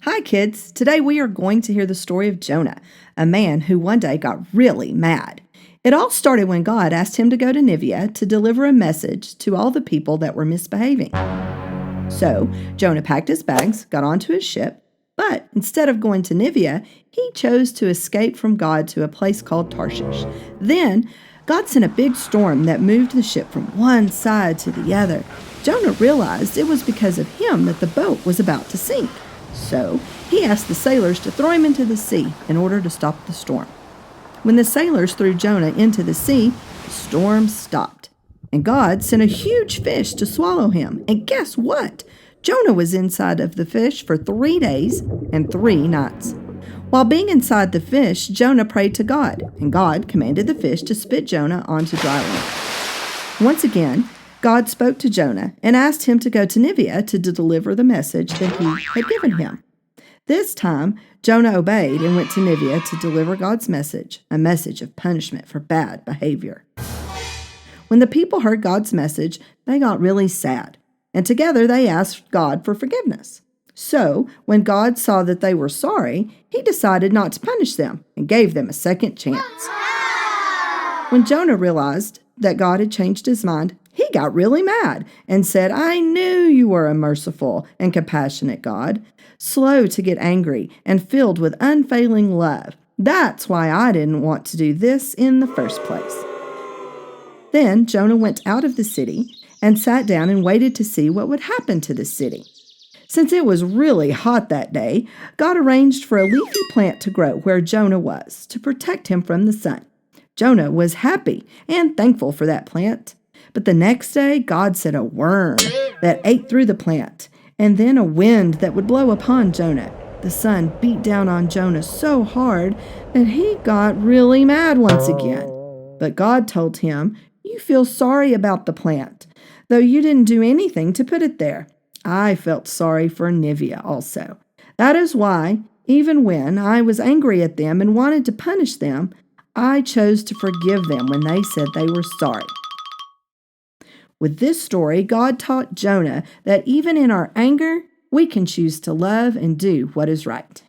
Hi, kids. Today we are going to hear the story of Jonah, a man who one day got really mad. It all started when God asked him to go to Nineveh to deliver a message to all the people that were misbehaving. So Jonah packed his bags, got onto his ship, but instead of going to Nineveh, he chose to escape from God to a place called Tarshish. Then God sent a big storm that moved the ship from one side to the other. Jonah realized it was because of him that the boat was about to sink. So he asked the sailors to throw him into the sea in order to stop the storm. When the sailors threw Jonah into the sea, the storm stopped. And God sent a huge fish to swallow him. And guess what? Jonah was inside of the fish for 3 days and 3 nights. While being inside the fish, Jonah prayed to God, and God commanded the fish to spit Jonah onto dry land. Once again, God spoke to Jonah and asked him to go to Nineveh to deliver the message that he had given him. This time, Jonah obeyed and went to Nineveh to deliver God's message, a message of punishment for bad behavior. When the people heard God's message, they got really sad, and together they asked God for forgiveness. So, when God saw that they were sorry, he decided not to punish them and gave them a second chance. When Jonah realized that God had changed his mind, he got really mad and said, "I knew you were a merciful and compassionate God, slow to get angry and filled with unfailing love. That's why I didn't want to do this in the first place." Then Jonah went out of the city and sat down and waited to see what would happen to the city. Since it was really hot that day, God arranged for a leafy plant to grow where Jonah was to protect him from the sun. Jonah was happy and thankful for that plant. But the next day, God sent a worm that ate through the plant, and then a wind that would blow upon Jonah. The sun beat down on Jonah so hard that he got really mad once again. But God told him, "You feel sorry about the plant, though you didn't do anything to put it there. I felt sorry for Nineveh also. That is why, even when I was angry at them and wanted to punish them, I chose to forgive them when they said they were sorry." With this story, God taught Jonah that even in our anger, we can choose to love and do what is right.